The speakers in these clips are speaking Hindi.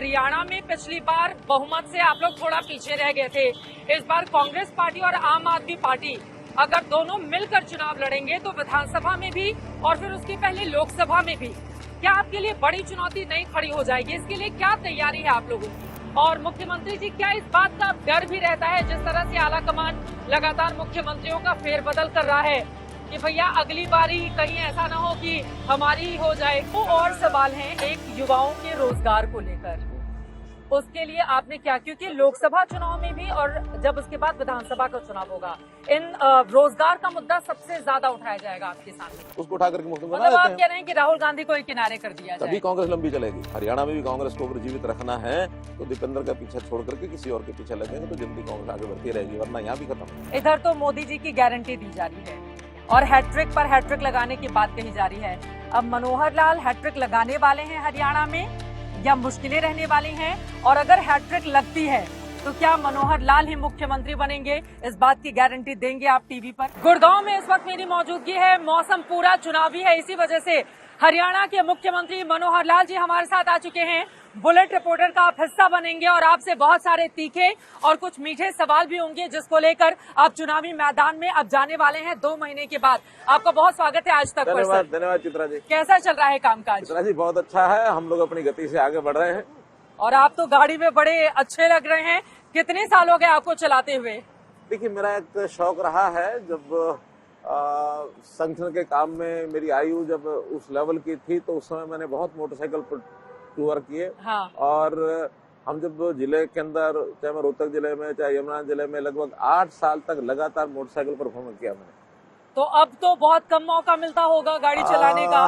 हरियाणा में पिछली बार बहुमत से आप लोग थोड़ा पीछे रह गए थे। इस बार कांग्रेस पार्टी और आम आदमी पार्टी अगर दोनों मिलकर चुनाव लड़ेंगे तो विधानसभा में भी और फिर उसके पहले लोकसभा में भी क्या आपके लिए बड़ी चुनौती नहीं खड़ी हो जाएगी? इसके लिए क्या तैयारी है आप लोगों की? और मुख्यमंत्री जी, क्या इस बात का डर भी रहता है, जिस तरह से आला कमान लगातार मुख्यमंत्रियों का फेरबदल कर रहा है, कि भैया अगली बारी कहीं ऐसा ना हो कि हमारी ही हो जाए? तो और सवाल हैं एक युवाओं के रोजगार को लेकर, उसके लिए आपने क्या, क्योंकि लोकसभा चुनाव में भी और जब उसके बाद विधानसभा का चुनाव होगा, इन रोजगार का मुद्दा सबसे ज्यादा उठाया जाएगा आपके सामने। उसको उठा करके मुख्यमंत्री मतलब आप कह रहे हैं कि राहुल गांधी को एक किनारे कर दिया जाए, तभी कांग्रेस लंबी चलेगी। हरियाणा में भी कांग्रेस को अगर जीवित रखना है तो दीपेंद्र का पीछा छोड़ करके किसी और के पीछे लगेंगे तो जल्दी कांग्रेस आगे बढ़ती रहेगी, वरना यहाँ भी खत्म। इधर तो मोदी जी की गारंटी दी जा रही है और हैट्रिक पर हैट्रिक लगाने की बात कही जा रही है। अब मनोहर लाल हैट्रिक लगाने वाले हैं हरियाणा में या मुश्किलें रहने वाली हैं? और अगर हैट्रिक लगती है तो क्या मनोहर लाल ही मुख्यमंत्री बनेंगे? इस बात की गारंटी देंगे आप टीवी पर। गुड़गांव में इस वक्त मेरी मौजूदगी है, मौसम पूरा चुनावी है, इसी वजह से हरियाणा के मुख्यमंत्री मनोहर लाल जी हमारे साथ आ चुके हैं। बुलेट रिपोर्टर का आप हिस्सा बनेंगे और आपसे बहुत सारे तीखे और कुछ मीठे सवाल भी होंगे, जिसको लेकर आप चुनावी मैदान में अब जाने वाले हैं 2 महीने के बाद। आपका बहुत स्वागत है आज तक। धन्यवाद चित्रा जी। कैसा चल रहा है कामकाज? चित्रा जी बहुत अच्छा है, हम लोग अपनी गति से आगे बढ़ रहे हैं। और आप तो गाड़ी में बड़े अच्छे लग रहे हैं। कितने साल हो गए आपको चलाते हुए? देखिए, मेरा एक शौक रहा है, जब संगठन के काम में मेरी आयु जब उस लेवल की थी तो उस समय मैंने बहुत मोटरसाइकिल पर टूर किए। हाँ। और हम जब जिले के अंदर, चाहे मैं रोहतक जिले में चाहे यमुना जिले में, लगभग 8 साल तक लगातार मोटरसाइकिल पर भ्रमण किया मैंने। तो अब तो बहुत कम मौका मिलता होगा गाड़ी चलाने का।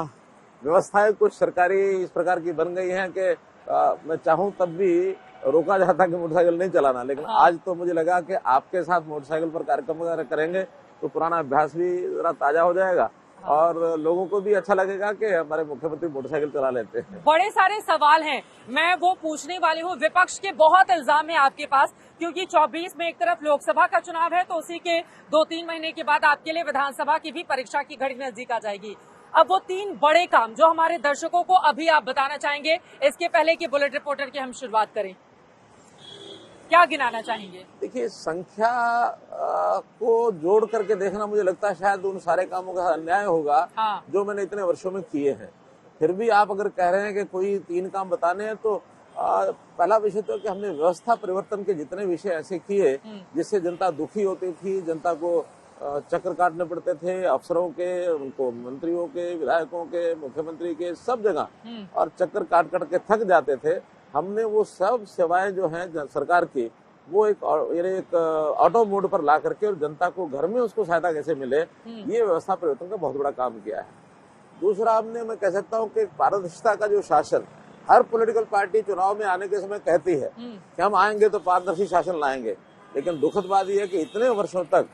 व्यवस्थाएं कुछ सरकारी इस प्रकार की बन गई हैं कि मैं चाहूं तब भी रोका जाता कि मोटरसाइकिल नहीं चलाना, लेकिन आज तो मुझे लगा कि आपके साथ मोटरसाइकिल पर कार्यक्रम वगैरह करेंगे तो पुराना अभ्यास भी जरा ताजा हो जाएगा और लोगों को भी अच्छा लगेगा कि हमारे मुख्यमंत्री मोटरसाइकिल चला लेते हैं। बड़े सारे सवाल हैं, मैं वो पूछने वाली हूँ। विपक्ष के बहुत इल्जाम है आपके पास, क्योंकि 24 में एक तरफ लोकसभा का चुनाव है तो उसी के 2-3 महीने के बाद आपके लिए विधानसभा की भी परीक्षा की घड़ी नजदीक आ जाएगी। अब वो 3 बड़े काम जो हमारे दर्शकों को अभी आप बताना चाहेंगे, इसके पहले कि बुलेट रिपोर्टर की हम शुरुआत करें, क्या गिनाना चाहेंगे? देखिए, संख्या को जोड़ करके देखना मुझे लगता है शायद उन सारे कामों का अन्याय होगा। हाँ। जो मैंने इतने वर्षों में किए हैं। फिर भी आप अगर कह रहे हैं कि कोई 3 काम बताने हैं तो पहला विषय तो कि हमने व्यवस्था परिवर्तन के जितने विषय ऐसे किए जिससे जनता दुखी होती थी, जनता को चक्कर काटने पड़ते थे, अफसरों के, उनको मंत्रियों के, विधायकों के, मुख्यमंत्री के, सब जगह, और चक्कर काट काट के थक जाते थे। हमने वो सब सेवाएं जो हैं सरकार की, वो एक ऑटो मोड पर ला करके और जनता को घर में उसको सहायता कैसे मिले, ये व्यवस्था परिवर्तन का बहुत बड़ा काम किया है। दूसरा, हमने, मैं कह सकता हूँ कि पारदर्शिता का जो शासन, हर पॉलिटिकल पार्टी चुनाव में आने के समय कहती है कि हम आएंगे तो पारदर्शी शासन लाएंगे, लेकिन दुखद बात यह है कि इतने वर्षों तक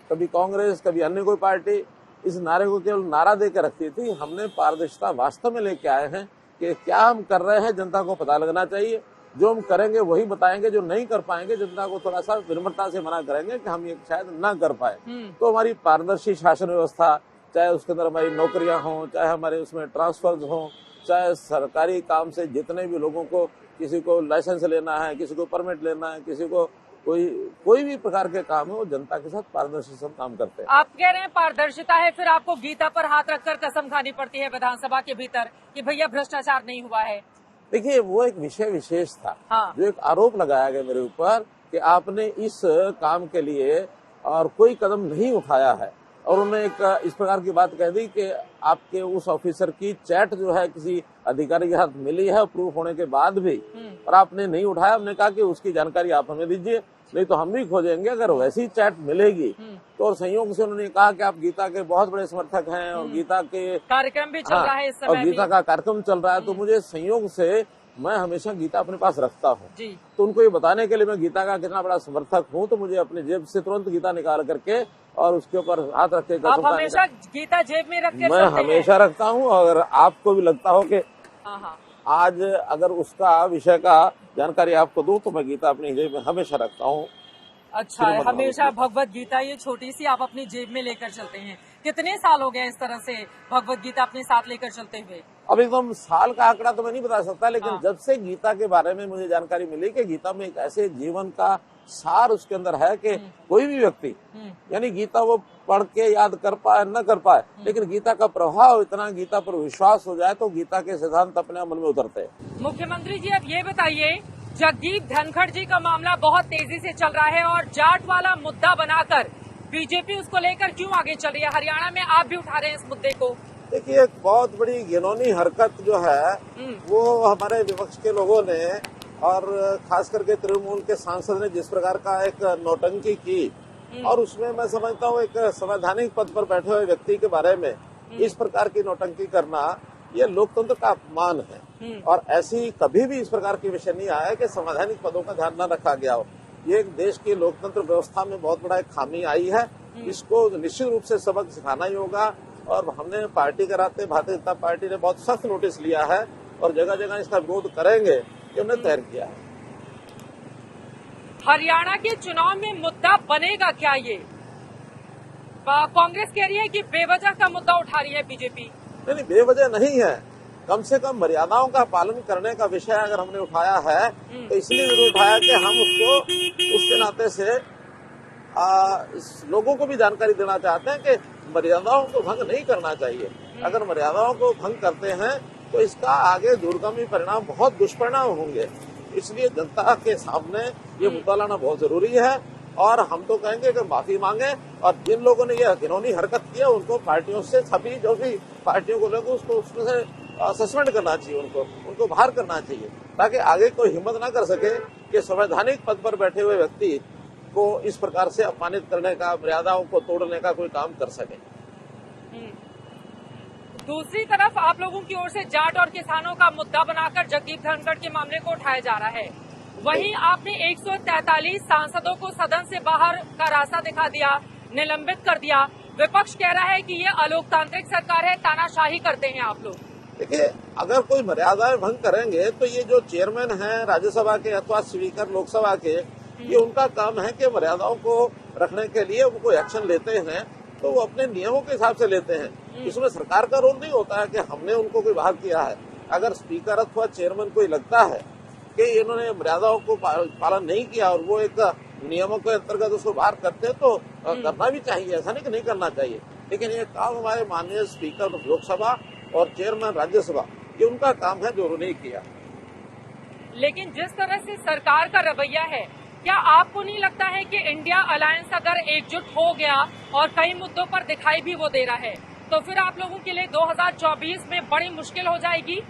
कभी कांग्रेस कभी अन्य कोई पार्टी इस नारे को केवल नारा देकर रखती थी। हमने पारदर्शिता वास्तव में लेके आए हैं कि क्या हम कर रहे हैं जनता को पता लगना चाहिए, जो हम करेंगे वही बताएंगे, जो नहीं कर पाएंगे जनता को थोड़ा सा विनम्रता से मना करेंगे कि हम ये शायद ना कर पाए। तो हमारी पारदर्शी शासन व्यवस्था, चाहे उसके अंदर हमारी नौकरियां हों, चाहे हमारे उसमें ट्रांसफर्स हों, चाहे सरकारी काम से जितने भी लोगों को, किसी को लाइसेंस लेना है, किसी को परमिट लेना है, किसी को कोई भी प्रकार के काम है, वो जनता के साथ पारदर्शी सब काम करते हैं। आप कह रहे हैं पारदर्शिता है, फिर आपको गीता पर हाथ रखकर कसम खानी पड़ती है विधानसभा के भीतर कि भैया भ्रष्टाचार नहीं हुआ है। देखिए, वो एक विषय विशेष था। हाँ। जो एक आरोप लगाया गया मेरे ऊपर कि आपने इस काम के लिए और कोई कदम नहीं उठाया है, और उन्होंने एक इस प्रकार की बात कह दी कि आपके उस ऑफिसर की चैट जो है किसी अधिकारी के साथ मिली है प्रूफ होने के बाद भी, और आपने नहीं उठाया। हमने कहा कि उसकी जानकारी आप हमें दीजिए, नहीं तो हम भी खोजेंगे। अगर वैसी चैट मिलेगी तो, और संयोग से उन्होंने कहा कि आप गीता के बहुत बड़े समर्थक हैं और गीता के कार्यक्रम भी चल रहा है इस समय, और गीता का कार्यक्रम चल रहा है, तो मुझे संयोग से मैं हमेशा गीता अपने पास रखता हूँ। तो उनको ये बताने के लिए मैं गीता का कितना बड़ा समर्थक हूँ, तो मुझे अपने जेब से तुरंत गीता निकाल करके और उसके ऊपर हाथ रख के, आप हमेशा गीता जेब में रख के? मैं हमेशा रखता हूँ। अगर आपको भी लगता हो कि आज अगर उसका विषय का जानकारी आपको दूं तो मैं गीता अपनी जेब में हमेशा रखता हूँ। अच्छा है, हमेशा भगवत गीता ये छोटी सी आप अपनी जेब में लेकर चलते हैं। कितने साल हो गए इस तरह से भगवत गीता अपने साथ लेकर चलते हुए? अब एकदम साल का आंकड़ा तो मैं नहीं बता सकता, लेकिन जब से गीता के बारे में मुझे जानकारी मिली कि गीता में एक ऐसे जीवन का सार उसके अंदर है कि कोई भी व्यक्ति यानी गीता वो पढ़ के याद कर पाए न कर पाए, लेकिन गीता का प्रभाव इतना, गीता पर विश्वास हो जाए तो गीता के सिद्धांत अपने मन में उतरते हैं। मुख्यमंत्री जी, अब ये बताइए, जगदीप धनखड़ जी का मामला बहुत तेजी से चल रहा है और जाट वाला मुद्दा बनाकर बीजेपी उसको लेकर क्यों आगे चल रही है? हरियाणा में आप भी उठा रहे हैं इस मुद्दे को। देखिए, एक बहुत बड़ी घिनौनी हरकत जो है वो हमारे विपक्ष के लोगों ने और खास करके तृणमूल के सांसद ने जिस प्रकार का एक नौटंकी की, और उसमें मैं समझता हूँ एक संवैधानिक पद पर बैठे हुए व्यक्ति के बारे में इस प्रकार की नौटंकी करना ये लोकतंत्र का अपमान है। और ऐसी कभी भी इस प्रकार की विषय नहीं आया कि संवैधानिक पदों का ध्यान न रखा गया हो। ये एक देश की लोकतंत्र व्यवस्था में बहुत बड़ा एक खामी आई है, इसको निश्चित रूप से सबक सिखाना ही होगा। और हमने पार्टी कराते भारतीय जनता पार्टी ने बहुत सख्त नोटिस लिया है और जगह जगह इसका विरोध करेंगे, ये हमने तय किया है। हरियाणा के चुनाव में मुद्दा बनेगा क्या? ये कांग्रेस कह रही है कि बेवजह का मुद्दा उठा रही है बीजेपी। नहीं, बेवजह नहीं है। कम से कम मर्यादाओं का पालन करने का विषय अगर हमने उठाया है तो इसलिए जरूर उठाया कि हम उसको उसके नाते से लोगों को भी जानकारी देना चाहते हैं कि मर्यादाओं को भंग नहीं करना चाहिए। अगर मर्यादाओं को भंग करते हैं तो इसका आगे दूरगामी परिणाम, बहुत दुष्परिणाम होंगे। इसलिए जनता के सामने ये मुद्दा लाना बहुत जरूरी है और हम तो कहेंगे कि माफी मांगे और जिन लोगों ने ये घिनौनी हरकत की है उनको पार्टियों से, सभी जो भी पार्टियों को लोग उसको उसमें से सस्पेंड करना चाहिए, उनको बाहर करना चाहिए, ताकि आगे कोई हिम्मत ना कर सके कि संवैधानिक पद पर बैठे हुए व्यक्ति को इस प्रकार से अपमानित करने का, मर्यादाओं को तोड़ने का कोई काम कर सके। दूसरी तरफ आप लोगों की ओर से जाट और किसानों का मुद्दा बनाकर जगदीप धनखड़ के मामले को उठाया जा रहा है। वहीं आपने 143 सांसदों को सदन से बाहर का रास्ता दिखा दिया, निलंबित कर दिया। विपक्ष कह रहा है कि ये अलोकतांत्रिक सरकार है, तानाशाही करते हैं आप लोग। देखिए, अगर कोई मर्यादाएं भंग करेंगे तो ये जो चेयरमैन हैं राज्यसभा के अथवा स्पीकर लोकसभा के, ये उनका काम है कि मर्यादाओं को रखने के लिए उनको एक्शन लेते हैं तो वो अपने नियमों के हिसाब से लेते हैं। इसमें सरकार का रोल नहीं होता है कि हमने उनको कोई बाहर किया है। अगर स्पीकर अथवा चेयरमैन को लगता है कि इन्होंने मर्यादाओं को पालन नहीं किया और वो एक नियमों के अंतर्गत उसको बाहर करते हैं तो करना भी चाहिए, ऐसा नहीं कि नहीं करना चाहिए। लेकिन ये काम हमारे माननीय स्पीकर लोकसभा और चेयरमैन राज्यसभा, ये उनका काम है जो उन्होंने नहीं किया। लेकिन जिस तरह से सरकार का रवैया है, क्या आपको नहीं लगता है कि इंडिया अलायंस अगर एकजुट हो गया और कई मुद्दों पर दिखाई भी वो दे रहा है तो फिर आप लोगों के लिए 2024 में बड़ी मुश्किल हो जाएगी?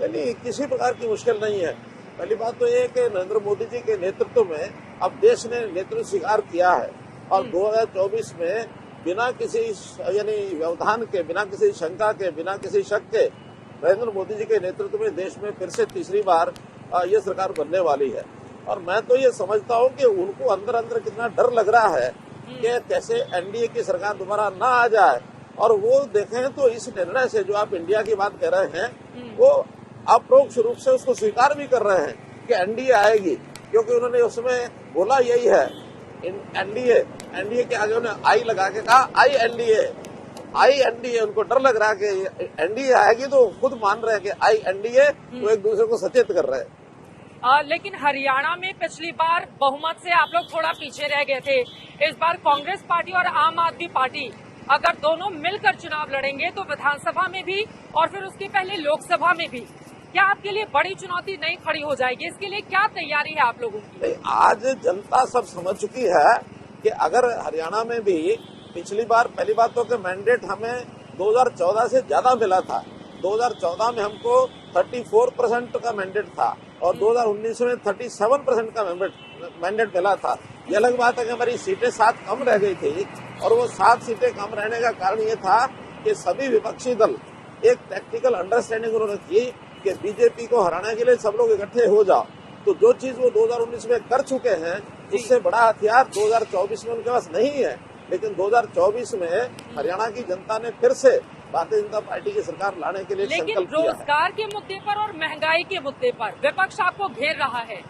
नहीं, किसी प्रकार की मुश्किल नहीं है। पहली बात तो ये कि नरेंद्र मोदी जी के नेतृत्व में अब देश ने नेतृत्व स्वीकार किया है और 2024 में बिना किसी यानी व्यवधान के, बिना किसी शंका के, बिना किसी शक के नरेंद्र मोदी जी के नेतृत्व में देश में फिर से तीसरी बार ये सरकार बनने वाली है। और मैं तो ये समझता हूँ कि उनको अंदर अंदर कितना डर लग रहा है कि कैसे एनडीए की सरकार दोबारा ना आ जाए। और वो देखें तो इस निर्णय से जो आप इंडिया की बात कर रहे हैं वो अप्रोक्ष रूप से उसको स्वीकार भी कर रहे हैं कि एनडीए आएगी, क्योंकि उन्होंने उसमें बोला यही है एनडीए के आगे उन्होंने आई लगा के कहा आई एनडीए। उनको डर लग रहा है कि एनडीए आएगी तो खुद मान रहे हैं कि आई एनडीए, तो एक दूसरे को सचेत कर रहे हैं। लेकिन हरियाणा में पिछली बार बहुमत से आप लोग थोड़ा पीछे रह गए थे। इस बार कांग्रेस पार्टी और आम आदमी पार्टी अगर दोनों मिलकर चुनाव लड़ेंगे तो विधानसभा में भी और फिर उसके पहले लोकसभा में भी क्या आपके लिए बड़ी चुनौती नहीं खड़ी हो जाएगी? इसके लिए क्या तैयारी है आप लोगों की? आज जनता सब समझ चुकी है कि अगर हरियाणा में भी पिछली बार, पहली बात तो कि मैंडेट हमें 2014 से ज्यादा मिला था। 2014 में हमको 34% का मैंडेट था और 2019 में 37% का मैंडेट मिला था। ये अलग बात है कि हमारी सीटें 7 कम रह गई थी और वो 7 सीटें कम रहने का कारण ये था कि सभी विपक्षी दल एक टैक्टिकल अंडरस्टैंडिंग उन्होंने की कि बीजेपी को हराने के लिए सब लोग इकट्ठे हो जाओ। तो जो चीज वो 2019 में कर चुके हैं उससे बड़ा हथियार 2024 में उनके पास नहीं है। लेकिन 2024 में हरियाणा की जनता ने फिर से भारतीय जनता पार्टी की सरकार लाने के लिए संकल्प किया है। रोजगार के मुद्दे पर और महंगाई के मुद्दे पर विपक्ष आपको घेर रहा है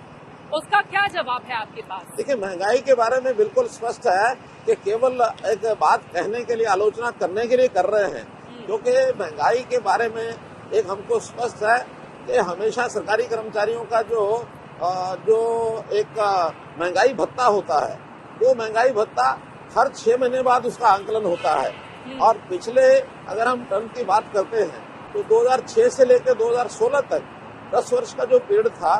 उसका क्या जवाब है आपके पास? देखिए, महंगाई के बारे में बिल्कुल स्पष्ट है कि केवल एक बात कहने के लिए, आलोचना करने के लिए कर रहे हैं, क्योंकि महंगाई के बारे में एक हमको स्पष्ट है कि हमेशा सरकारी कर्मचारियों का जो एक महंगाई भत्ता होता है, वो महंगाई भत्ता हर 6 महीने बाद उसका आंकलन होता है। और पिछले अगर हम टर्म की बात करते हैं तो 2006 से लेकर 2016 तक 10 वर्ष का जो पीरियड था,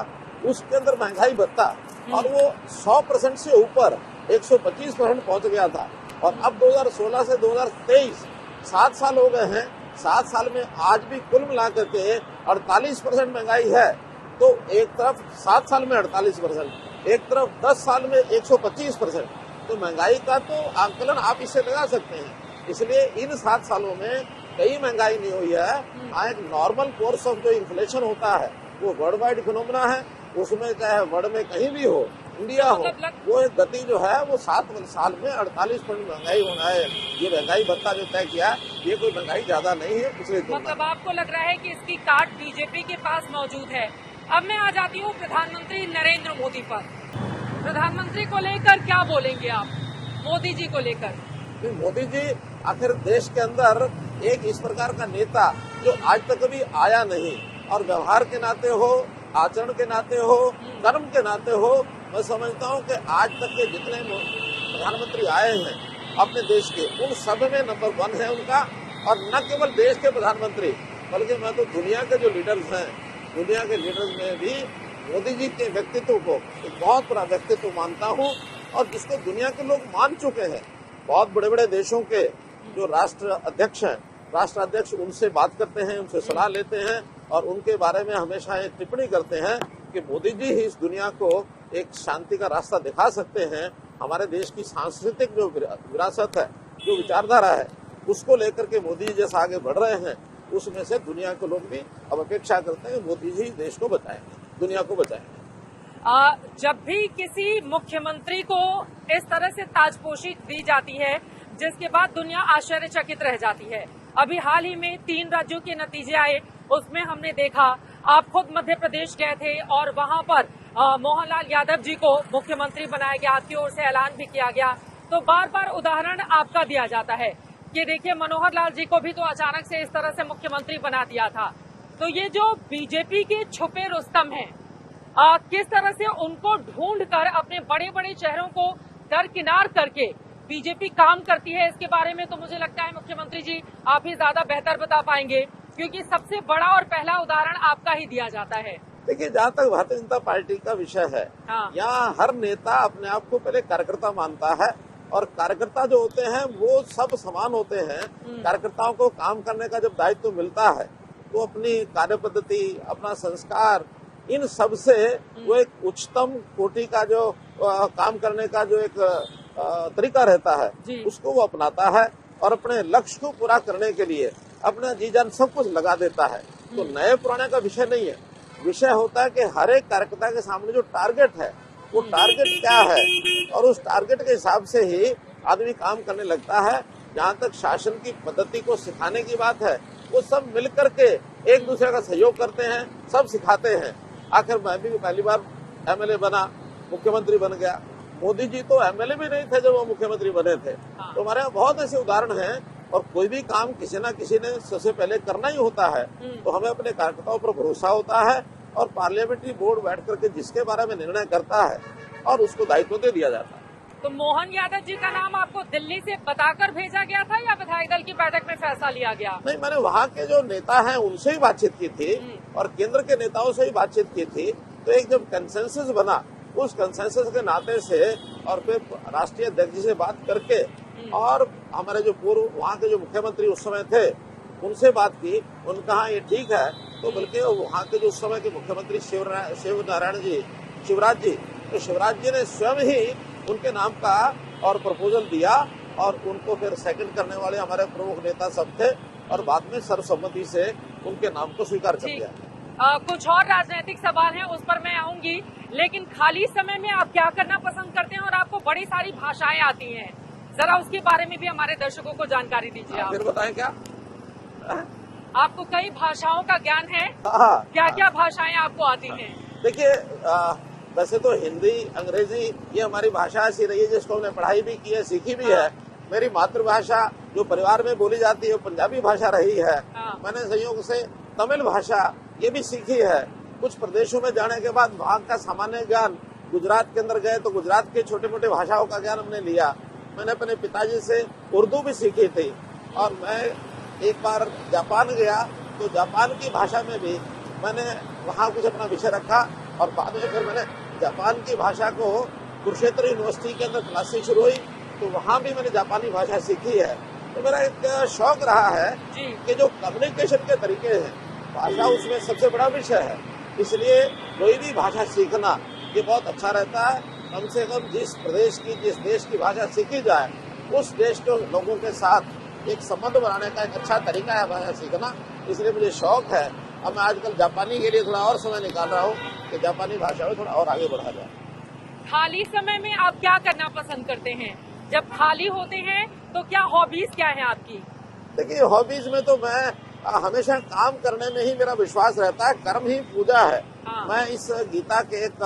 उसके अंदर महंगाई भत्ता और वो 100% से ऊपर 125% पहुंच गया था। और अब 2016 से 2023 7 साल हो गए हैं। 7 साल में आज भी कुल मिलाकर के 48% महंगाई है। तो एक तरफ 7 साल में 48%, एक तरफ 10 साल में 125%। तो महंगाई का तो आंकलन आप इससे लगा सकते हैं। इसलिए इन 7 सालों में कई महंगाई नहीं हुई है। एक नॉर्मल कोर्स ऑफ जो इन्फ्लेशन होता है वो वर्ल्ड वाइड फिनोमेना है, उसमें चाहे वर्ल्ड में कहीं भी हो, इंडिया हो, वो एक गति जो है वो 7 साल में 48% महंगाई होना है। ये महंगाई भत्ता जो तय किया, ये कोई महंगाई ज्यादा नहीं है पिछले मतलब आपको लग रहा है कि इसकी काट बीजेपी के पास मौजूद है। अब मैं आ जाती हूँ प्रधानमंत्री नरेंद्र मोदी पर। प्रधानमंत्री को लेकर क्या बोलेंगे आप, मोदी जी को लेकर? मोदी जी आखिर देश के अंदर एक इस प्रकार का नेता जो आज तक कभी आया नहीं, और व्यवहार के नाते हो, आचरण के नाते हो, कर्म के नाते हो, मैं समझता हूँ कि आज तक के जितने प्रधानमंत्री आए हैं अपने देश के, उन सब में नंबर 1 है उनका। और न केवल देश के प्रधानमंत्री, बल्कि मैं तो दुनिया के जो लीडर्स हैं, दुनिया के लीडर्स में भी मोदी जी के व्यक्तित्व को एक बहुत बड़ा व्यक्तित्व मानता हूँ, और जिसको दुनिया के लोग मान चुके हैं। बहुत बड़े बड़े देशों के जो राष्ट्राध्यक्ष हैं, राष्ट्राध्यक्ष उनसे बात करते हैं, उनसे सलाह लेते हैं, और उनके बारे में हमेशा एक टिप्पणी करते हैं कि मोदी जी ही इस दुनिया को एक शांति का रास्ता दिखा सकते हैं। हमारे देश की सांस्कृतिक जो विरासत है, जो विचारधारा है, उसको लेकर के मोदी जी जैसा आगे बढ़ रहे हैं, उसमें से दुनिया के लोग भी अब अपेक्षा करते हैं कि मोदी जी देश को बचाएंगे, दुनिया को बचाएंगे। जब भी किसी मुख्यमंत्री को इस तरह से ताजपोशी दी जाती है, जिसके बाद दुनिया आश्चर्यचकित रह जाती है। अभी हाल ही में 3 राज्यों के नतीजे आए, उसमें हमने देखा, आप खुद मध्य प्रदेश गए थे और वहां पर मोहनलाल यादव जी को मुख्यमंत्री बनाया गया, आपकी ओर से ऐलान भी किया गया। तो बार बार उदाहरण आपका दिया जाता है कि देखिए मनोहर लाल जी को भी तो अचानक से इस तरह से मुख्यमंत्री बना दिया था। तो ये जो बीजेपी के छुपे रुस्तम हैं, किस तरह से उनको ढूंढकर अपने बड़े बड़े चेहरों को दरकिनार करके बीजेपी काम करती है, इसके बारे में तो मुझे लगता है मुख्यमंत्री जी आप ही ज्यादा बेहतर बता पाएंगे, क्योंकि सबसे बड़ा और पहला उदाहरण आपका ही दिया जाता है। देखिए, जहाँ तक भारतीय जनता पार्टी का विषय है, यहाँ हर नेता अपने आप को पहले कार्यकर्ता मानता है, और कार्यकर्ता जो होते हैं वो सब समान होते हैं। कार्यकर्ताओं को काम करने का जब दायित्व मिलता है तो अपनी कार्य पद्धति, अपना संस्कार, इन सब से वो एक उच्चतम कोटि का जो काम करने का जो एक तरीका रहता है, उसको वो अपनाता है, और अपने लक्ष्य को पूरा करने के लिए अपना जी जान सब कुछ लगा देता है। तो नए पुराने का विषय नहीं है, विषय होता है कि हर एक कार्यकर्ता के सामने जो टारगेट है, वो टारगेट क्या है, और उस टारगेट के हिसाब से ही आदमी काम करने लगता है। जहाँ तक शासन की पद्धति को सिखाने की बात है, वो सब मिल करके एक दूसरे का सहयोग करते हैं, सब सिखाते हैं। आखिर मैं भी पहली बार एमएलए बना, मुख्यमंत्री बन गया। मोदी जी तो एमएलए भी नहीं थे जब वो मुख्यमंत्री बने थे। तो हमारे यहाँ बहुत ऐसे उदाहरण हैं, और कोई भी काम किसी न किसी ने सबसे पहले करना ही होता है। तो हमें अपने कार्यकर्ताओं पर भरोसा होता है, और पार्लियामेंट्री बोर्ड बैठ करके जिसके बारे में निर्णय करता है और उसको दायित्व दे दिया जाता है। तो मोहन यादव जी का नाम आपको दिल्ली से बताकर भेजा गया था या विधायक दल की बैठक में फैसला लिया गया? नहीं, मैंने वहाँ के जो नेता हैं उनसे ही बातचीत की थी, और केंद्र के नेताओं से ही बातचीत की थी। तो एक जब कंसेंसस बना, उस कंसेंसस के नाते से, और फिर राष्ट्रीय अध्यक्ष जी से बात करके, और हमारे जो पूर्व वहाँ के जो मुख्यमंत्री उस समय थे उनसे बात की, उन्होंने कहा ये ठीक है। तो बल्कि वहाँ के जो उस समय के मुख्यमंत्री शिवराज जी, तो शिवराज जी ने स्वयं ही उनके नाम का और प्रपोजल दिया, और उनको फिर सेकंड करने वाले हमारे प्रमुख नेता सब थे, और बाद में सर्वसम्मति से उनके नाम को स्वीकार कर दिया। कुछ और राजनीतिक सवाल हैं, उस पर मैं आऊंगी, लेकिन खाली समय में आप क्या करना पसंद करते हैं? और आपको बड़ी सारी भाषाएं आती हैं, जरा उसके बारे में भी हमारे दर्शकों को जानकारी दीजिए। आप फिर बताएं क्या? आपको कई भाषाओं का ज्ञान है, क्या क्या भाषाएं आपको आती हैं? देखिए, वैसे तो हिंदी, अंग्रेजी ये हमारी भाषा ऐसी रही है जिसको हमने पढ़ाई भी की है, सीखी भी है। मेरी मातृभाषा जो परिवार में बोली जाती है वो पंजाबी भाषा रही है। मैंने संयोग से तमिल भाषा ये भी सीखी है। कुछ प्रदेशों में जाने के बाद वहाँ का सामान्य ज्ञान, गुजरात के अंदर गए तो गुजरात के छोटे मोटे भाषाओं का ज्ञान हमने लिया। मैंने अपने पिताजी से उर्दू भी सीखी थी। और मैं एक बार जापान गया तो जापान की भाषा में भी मैंने वहाँ कुछ अपना विषय रखा और बाद में फिर मैंने जापान की भाषा को कुरुक्षेत्र यूनिवर्सिटी के अंदर क्लासेस शुरू हुई तो वहाँ भी मैंने जापानी भाषा सीखी है। तो मेरा एक शौक रहा है कि जो कम्युनिकेशन के तरीके हैं, भाषा उसमें सबसे बड़ा विषय है। इसलिए कोई भी भाषा सीखना ये बहुत अच्छा रहता है। कम से कम जिस प्रदेश की, जिस देश की भाषा सीखी जाए उस देश के लोगों के साथ एक संबंध बनाने का एक अच्छा तरीका है भाषा सीखना। इसलिए मुझे शौक है। अब मैं आजकल जापानी के लिए थोड़ा और समय निकाल रहा हूँ कि जापानी भाषा में थोड़ा और आगे बढ़ा जाए। खाली समय में आप क्या करना पसंद करते हैं? जब खाली होते हैं तो क्या हॉबीज क्या है आपकी? देखिए, हॉबीज में तो मैं हमेशा काम करने में ही मेरा विश्वास रहता है। कर्म ही पूजा है। मैं इस गीता के एक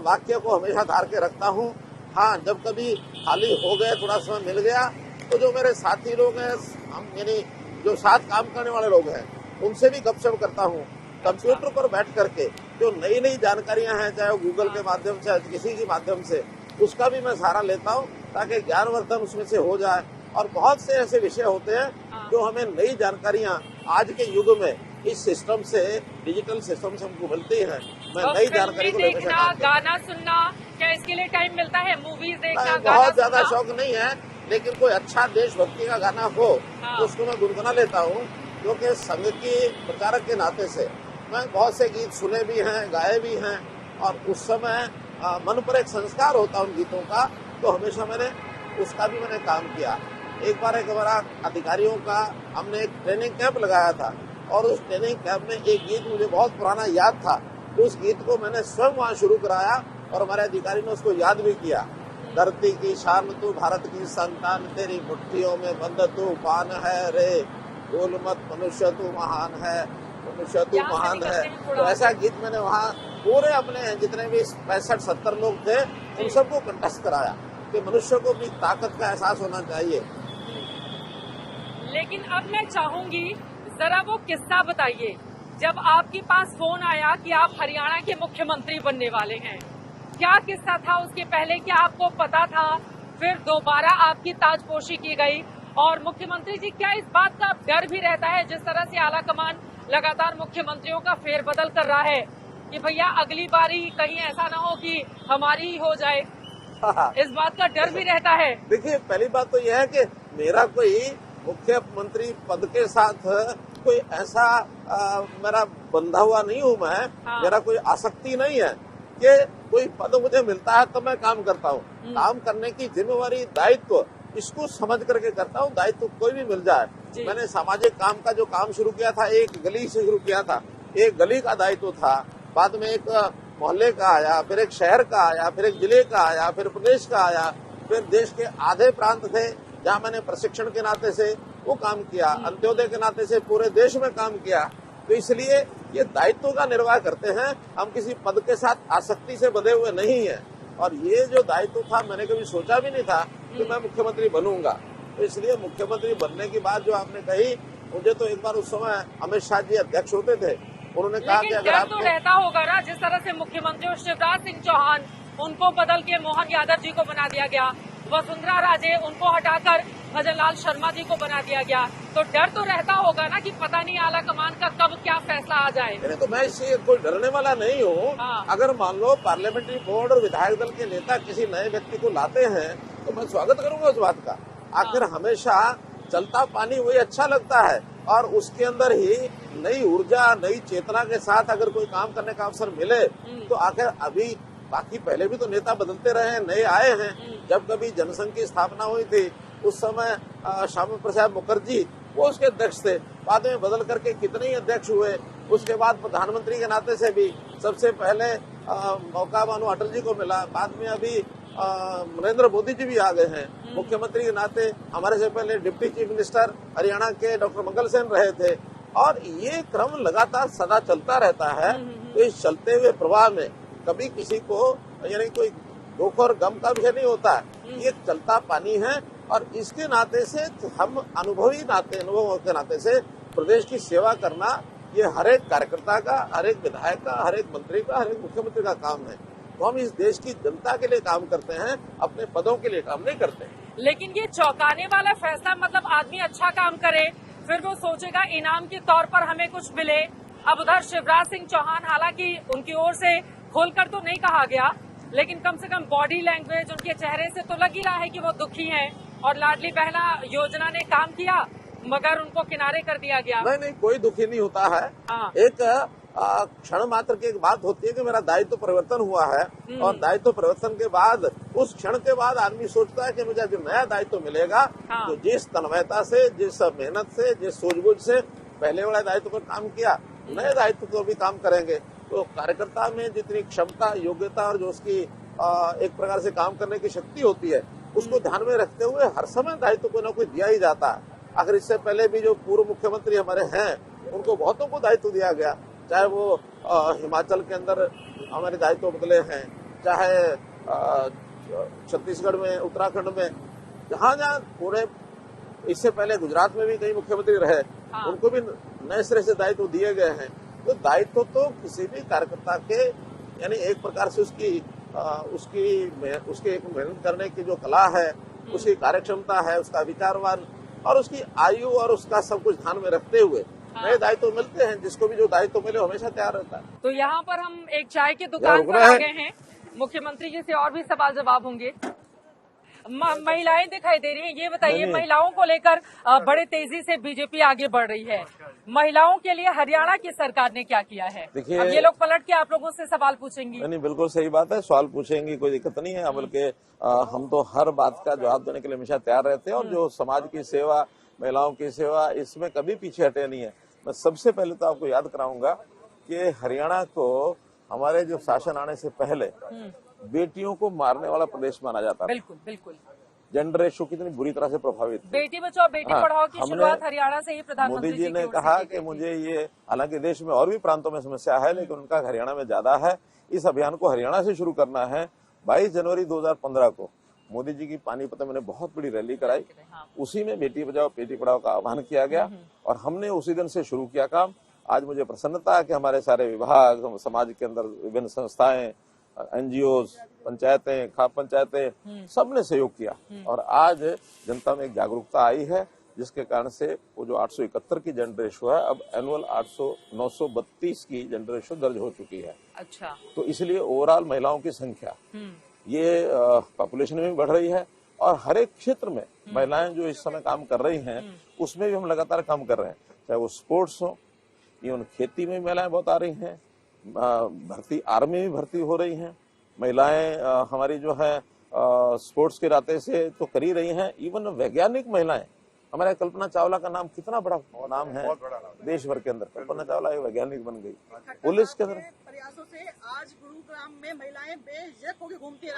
वाक्य को हमेशा धार के रखता हूँ। हाँ, जब कभी खाली हो गए, थोड़ा समय मिल गया तो जो मेरे साथी लोग हैं, हम यानी जो साथ काम करने वाले लोग हैं, उनसे भी गपशप करता हूँ। कंप्यूटर पर बैठ करके जो नई नई जानकारियां हैं, चाहे वो गूगल के माध्यम से, किसी के माध्यम से, उसका भी मैं सहारा लेता हूँ ताकि ज्ञानवर्धन उसमें से हो जाए। और बहुत से ऐसे विषय होते हैं जो हमें नई जानकारियां आज के युग में इस सिस्टम से, डिजिटल सिस्टम से हमको मिलती है। मैं नई जानकारी को देखना, गाना सुनना, क्या इसके लिए टाइम मिलता है? मूवीज देखना, बहुत ज्यादा शौक नहीं है, लेकिन कोई अच्छा देशभक्ति का गाना हो तो उसको मैं गुनगुना लेता हूँ। क्योंकि संघ की प्रचारक के नाते से मैं बहुत से गीत सुने भी हैं, गाए भी हैं। और उस समय मन पर एक संस्कार होता है उन गीतों का, तो हमेशा मैंने उसका भी मैंने काम किया। एक बार एक हमारा अधिकारियों का हमने एक ट्रेनिंग कैंप लगाया था और उस ट्रेनिंग कैंप में एक गीत मुझे बहुत पुराना याद था। तो उस गीत को मैंने स्वयं वहाँ शुरू कराया और हमारे अधिकारी ने उसको याद भी किया। धरती की शान तू, भारत की संतान, तेरी मुट्ठियों में बंद तूफान है रे, बोल मत मनुष्य तू महान है, मनुष्य तू महान है। तो ऐसा गीत मैंने वहाँ पूरे अपने जितने भी 65-70 लोग थे उन सबको कंठस्थ कराया कि मनुष्य को भी ताकत का एहसास होना चाहिए। लेकिन अब मैं चाहूंगी जरा वो किस्सा बताइए जब आपके पास फोन आया कि आप हरियाणा के मुख्यमंत्री बनने वाले हैं। क्या किस्सा था उसके पहले? क्या आपको पता था? फिर दोबारा आपकी ताजपोशी की गई और मुख्यमंत्री जी, क्या इस बात का डर भी रहता है जिस तरह से आला कमान लगातार मुख्यमंत्रियों का फेरबदल कर रहा है कि भैया अगली बारी कहीं ऐसा ना हो कि हमारी ही हो जाए? इस बात का डर भी रहता है। देखिए, पहली बात तो यह है कि मेरा कोई मुख्यमंत्री पद के साथ कोई ऐसा मेरा बंधा हुआ नहीं हूँ मैं। मेरा कोई आसक्ति नहीं है कि कोई पद मुझे मिलता है तो मैं काम करता हूँ। काम करने की जिम्मेवारी, दायित्व इसको समझ करके करता हूँ। दायित्व कोई भी मिल जाए। मैंने सामाजिक काम का जो काम शुरू किया था, एक गली से शुरू किया था। एक गली का दायित्व था, बाद में एक मोहल्ले का आया, फिर एक शहर का आया, फिर एक जिले का आया, फिर प्रदेश का आया, फिर देश के आधे प्रांत थे जहाँ मैंने प्रशिक्षण के नाते से वो काम किया, अंत्योदय के नाते से पूरे देश में काम किया। तो इसलिए ये दायित्व का निर्वाह करते हैं। हम किसी पद के साथ आसक्ति से बंधे हुए नहीं है। और ये जो दायित्व था, मैंने कभी सोचा भी नहीं था कि मैं मुख्यमंत्री बनूंगा। तो इसलिए मुख्यमंत्री बनने की बात जो आपने कही, मुझे तो एक बार उस समय अमित शाह जी अध्यक्ष होते थे, उन्होंने कहा कि अगर आपको तो रहता होगा ना, जिस तरह से मुख्यमंत्री शिवराज सिंह चौहान, उनको बदल के मोहन यादव जी को बना दिया गया, वसुंधरा राजे उनको हटाकर भजनलाल शर्मा जी को बना दिया गया, तो डर तो रहता होगा ना कि पता नहीं आला कमान का कब क्या फैसला आ जाए। नहीं, तो मैं इससे कोई डरने वाला नहीं हूँ। अगर मान लो पार्लियामेंट्री बोर्ड और विधायक दल के नेता किसी नए व्यक्ति को लाते हैं तो मैं स्वागत करूंगा उस बात का। आखिर हमेशा चलता पानी वही अच्छा लगता है और उसके अंदर ही नई ऊर्जा, नई चेतना के साथ अगर कोई काम करने का अवसर मिले तो आखिर अभी बाकी पहले भी तो नेता बदलते रहे हैं, नए आए हैं। जब कभी जनसंघ की स्थापना हुई थी उस समय श्यामा प्रसाद मुखर्जी वो उसके अध्यक्ष थे, बाद में बदल करके कितने ही अध्यक्ष हुए। उसके बाद प्रधानमंत्री के नाते से भी सबसे पहले मौका मानो अटल जी को मिला, बाद में अभी नरेंद्र मोदी जी भी आ गए हैं। मुख्यमंत्री के नाते हमारे से पहले डिप्टी चीफ मिनिस्टर हरियाणा के डॉक्टर मंगल सेन रहे थे। और ये क्रम लगातार सदा चलता रहता है। तो इस चलते हुए प्रवाह में कभी किसी को यानी कोई दुख और गम का विषय नहीं होता है। ये चलता पानी है और इसके नाते से हम अनुभव के नाते से प्रदेश की सेवा करना ये हर एक कार्यकर्ता का, हर एक विधायक का, हर एक मंत्री का, हर एक मुख्यमंत्री का काम है। तो हम इस देश की जनता के लिए काम करते हैं, अपने पदों के लिए काम नहीं करते। लेकिन ये चौंकाने वाला फैसला, मतलब आदमी अच्छा काम करे फिर वो सोचेगा इनाम के तौर पर हमें कुछ मिले। अब उधर शिवराज सिंह चौहान, हालांकि उनकी ओर से खोलकर तो नहीं कहा गया, लेकिन कम से कम बॉडी लैंग्वेज उनके चेहरे से तो लग ही रहा है कि वो दुखी हैं। और लाडली बहना योजना ने काम किया मगर उनको किनारे कर दिया गया। नहीं, कोई दुखी नहीं होता है। एक क्षण मात्र की एक बात होती है कि मेरा दायित्व परिवर्तन हुआ है और दायित्व परिवर्तन के बाद उस क्षण के बाद आदमी सोचता है कि मुझे जो नया दायित्व मिलेगा तो जिस तन्मयता से, जिस मेहनत से, जिस सूझबूझ से पहले वाले दायित्व पर काम किया, नए दायित्व को भी काम करेंगे। तो कार्यकर्ता में जितनी क्षमता, योग्यता और जो उसकी एक प्रकार से काम करने की शक्ति होती है, उसको ध्यान में रखते हुए हर समय दायित्व को न कोई दिया ही जाता है। अगर इससे पहले भी जो पूर्व मुख्यमंत्री हमारे हैं उनको बहुतों को दायित्व दिया गया, चाहे वो हिमाचल के अंदर हमारे दायित्व बदले हैं, चाहे छत्तीसगढ़ में, उत्तराखंड में, जहाँ पूरे इससे पहले गुजरात में भी कई मुख्यमंत्री रहे, उनको भी नए सिरे से दायित्व दिए गए हैं। तो दायित्व तो किसी भी कार्यकर्ता के यानी एक प्रकार से उसकी एक मेहनत करने की जो कला है, उसकी कार्यक्षमता है, उसका विचारवान और उसकी आयु और उसका सब कुछ ध्यान में रखते हुए नए दायित्व मिलते हैं। जिसको भी जो दायित्व मिले हमेशा तैयार रहता है। तो यहाँ पर हम एक चाय की दुकान पर आ गए हैं। मुख्यमंत्री जी से और भी सवाल जवाब होंगे। महिलाएं दिखाई दे रही हैं, ये बताइए, महिलाओं को लेकर बड़े तेजी से बीजेपी आगे बढ़ रही है। महिलाओं के लिए हरियाणा की सरकार ने क्या किया है? देखिए, अब ये लोग पलट के आप लोगों से सवाल पूछेंगी। नहीं, बिल्कुल सही बात है, सवाल पूछेंगी, कोई दिक्कत नहीं है। बल्कि हम तो हर बात का जवाब देने के लिए हमेशा तैयार रहते हैं और जो समाज की सेवा, महिलाओं की सेवा, इसमें कभी पीछे हटे नहीं है। मैं सबसे पहले तो आपको याद कराऊंगा कि हरियाणा को हमारे जो शासन आने से पहले बेटियों को मारने वाला प्रदेश माना जाता था। बिल्कुल बिल्कुल। जेंडर रेशो कितनी बुरी तरह से प्रभावित थी। बेटी बचाओ बेटी पढ़ाओ की शुरुआत हरियाणा से ही प्रधानमंत्री मोदी जी ने कहा कि मुझे ये, हालांकि देश में और भी प्रांतों में समस्या है लेकिन उनका हरियाणा में ज्यादा है, इस अभियान को हरियाणा से शुरू करना है। 22 जनवरी 2015 को मोदी जी की पानीपत में बहुत बड़ी रैली कराई, उसी में बेटी बचाओ बेटी पढ़ाओ का आह्वान किया गया और हमने उसी दिन से शुरू किया काम। आज मुझे प्रसन्नता है कि हमारे सारे विभाग, समाज के अंदर विभिन्न संस्थाएं, एनजीओ, पंचायतें, खाप पंचायतें, सबने सहयोग किया और आज जनता में एक जागरूकता आई है, जिसके कारण से वो जो 871 की जेंडर रेशो है, अब एनुअल 932 की जेंडर रेशो दर्ज हो चुकी है। अच्छा। तो इसलिए ओवरऑल महिलाओं की संख्या ये पॉपुलेशन में भी बढ़ रही है और हर एक क्षेत्र में महिलाएं जो इस समय काम कर रही हैं उसमें भी हम लगातार काम कर रहे हैं। चाहे वो स्पोर्ट्स हो, इवन खेती में महिलाएं बहुत आ रही हैं, भर्ती आर्मी में भर्ती हो रही हैं, महिलाएं हमारी जो है स्पोर्ट्स के नाते से तो कर ही रही हैं। इवन वैज्ञानिक महिलाएं, हमारे कल्पना चावला का नाम कितना बड़ा नाम है देश भर के अंदर, कल्पना चावला एक वैज्ञानिक बन गई। पुलिस के अंदर प्रयासों से आज गुरुग्राम में महिलाएं बेझिझक होकर घूमती हैं।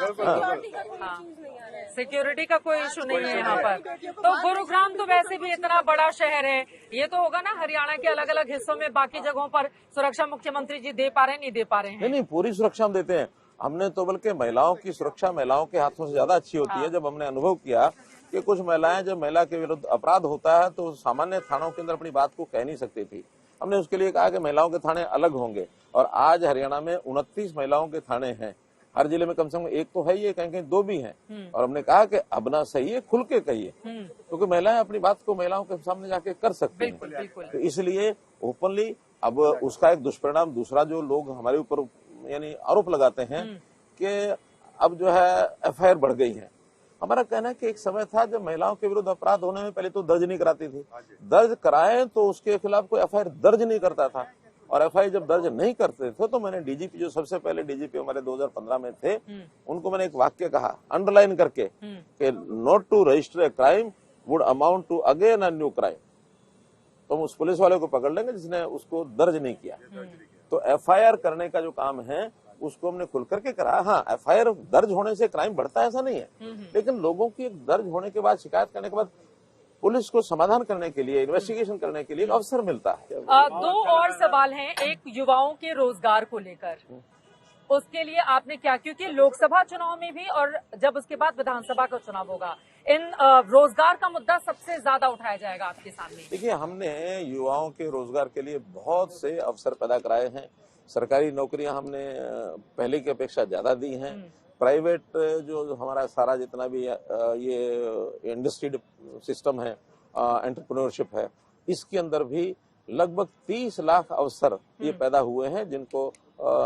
सिक्योरिटी का कोई इशू नहीं है यहाँ पर। तो गुरुग्राम तो वैसे भी इतना बड़ा शहर है, ये तो होगा ना हरियाणा के अलग अलग हिस्सों में बाकी जगहों पर सुरक्षा मुख्यमंत्री जी दे पा रहे हैं, नहीं दे पा रहे हैं? नहीं, पूरी सुरक्षा हम देते हैं। हमने तो बल्कि महिलाओं की सुरक्षा महिलाओं के हाथों से ज्यादा अच्छी होती है। जब हमने अनुभव किया कि कुछ महिलाएं, जब महिला के विरुद्ध अपराध होता है तो सामान्य थानों के अंदर अपनी बात को कह नहीं सकती थी, हमने उसके लिए कहा कि महिलाओं के थाने अलग होंगे और आज हरियाणा में 29 महिलाओं के थाने हैं। हर जिले में कम से कम एक तो है ही, कहीं कहीं 2 भी हैं। और हमने कहा कि अब ना सही है, खुल के कहिए, क्योंकि महिलाएं अपनी बात को महिलाओं के सामने जाके कर सकती हैं। तो इसलिए ओपनली अब उसका एक दुष्परिणाम दूसरा जो लोग हमारे ऊपर यानी आरोप लगाते हैं कि अब जो है एफआईआर बढ़ गई है। हमारा कहना है कि एक समय था जब महिलाओं के विरुद्ध अपराध होने में पहले तो दर्ज नहीं कराती थी, दर्ज कराए तो उसके खिलाफ कोई एफआईआर दर्ज नहीं करता था। और एफआईआर जब दर्ज नहीं करते थे तो मैंने डीजीपी, जो सबसे पहले डीजीपी हमारे 2015 में थे, उनको मैंने एक वाक्य कहा अंडरलाइन करके कि not to register a crime would amount to again a new crime. तो हम उस पुलिस वाले को पकड़ लेंगे जिसने उसको दर्ज नहीं किया। तो एफआईआर करने का जो काम है उसको हमने खुल करके करा। हाँ, एफआईआर दर्ज होने से क्राइम बढ़ता है ऐसा नहीं है, लेकिन लोगों की दर्ज होने के बाद, शिकायत करने के बाद पुलिस को समाधान करने के लिए, इन्वेस्टिगेशन करने के लिए एक अवसर मिलता है। 2 और सवाल हैं, एक युवाओं के रोजगार को लेकर। उसके लिए आपने क्या, क्योंकि लोकसभा चुनाव में भी और जब उसके बाद विधानसभा का चुनाव होगा, इन रोजगार का मुद्दा सबसे ज्यादा उठाया जाएगा आपके सामने। देखिए, हमने युवाओं के रोजगार के लिए बहुत से अवसर पैदा कराए हैं। सरकारी नौकरियां हमने पहले की अपेक्षा ज्यादा दी हैं। प्राइवेट जो हमारा सारा जितना भी ये इंडस्ट्री सिस्टम है, एंटरप्रेन्योरशिप है, इसके अंदर भी लगभग 30 लाख अवसर ये पैदा हुए हैं जिनको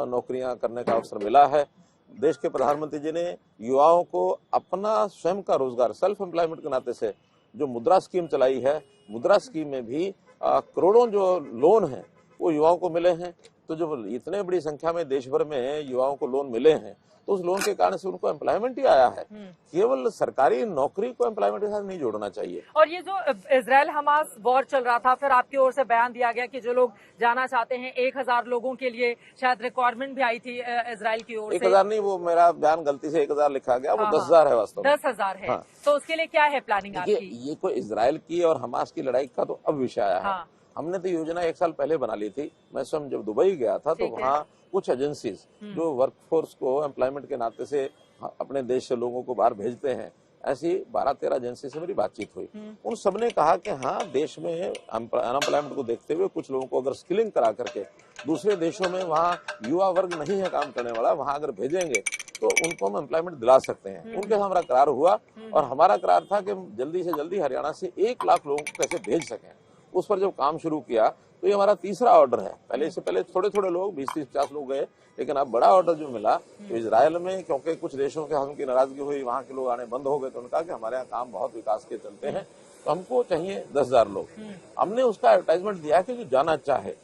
नौकरियां करने का अवसर मिला है। देश के प्रधानमंत्री जी ने युवाओं को अपना स्वयं का रोजगार, सेल्फ एम्प्लॉयमेंट के नाते से जो मुद्रा स्कीम चलाई है, मुद्रा स्कीम में भी करोड़ों जो लोन हैं वो युवाओं को मिले हैं। तो जो इतने बड़ी संख्या में देश भर में युवाओं को लोन मिले हैं, तो उस लोन के कारण से उनको एम्प्लॉयमेंट ही आया है। केवल सरकारी नौकरी को एम्प्लॉयमेंट के साथ नहीं जोड़ना चाहिए। और ये जो इजराइल हमास वॉर चल रहा था, फिर आपकी ओर से बयान दिया गया कि जो लोग जाना चाहते हैं 1000 लोगों के लिए शायद रिक्वायरमेंट भी आई थी इजराइल की ओर से। 1000 नहीं, वो मेरा बयान गलती से 1000 लिखा गया, वो 10,000 है वास्तव में। 10,000 है। तो उसके लिए क्या है प्लानिंग आपकी? ये कोई इजराइल की और हमास की लड़ाई का तो अब विषय आया है। हमने तो योजना 1 साल पहले बना ली थी। मैं स्वयं जब दुबई गया था तो वहाँ कुछ एजेंसीज जो वर्कफोर्स को एम्प्लॉयमेंट के नाते से अपने देश से लोगों को बाहर भेजते हैं, ऐसी 12-13 एजेंसी से मेरी बातचीत हुई। उन सबने कहा कि हाँ, देश में अनएम्प्लॉयमेंट को देखते हुए कुछ लोगों को अगर स्किलिंग करा करके दूसरे देशों में वहाँ युवा वर्ग नहीं है काम करने वाला, वहाँ अगर भेजेंगे तो उनको हम एम्प्लॉयमेंट दिला सकते हैं। उनके साथ हमारा करार हुआ और हमारा करार था कि जल्दी से जल्दी हरियाणा से 1 लाख लोगों को कैसे भेज सकें। उस पर जब काम शुरू किया तो ये हमारा तीसरा ऑर्डर है। पहले से पहले थोड़े थोड़े लोग 20-30-50 लोग गए, लेकिन अब बड़ा ऑर्डर जो मिला तो इजराइल में, क्योंकि कुछ देशों के उनकी नाराजगी हुई, वहाँ के लोग आने बंद हो गए, तो उन्होंने कहा कि हमारे यहाँ काम बहुत विकास के चलते हैं, तो हमको चाहिए 10,000 लोग। हमने उसका एडवर्टाइजमेंट दिया कि जो जाना चाहे,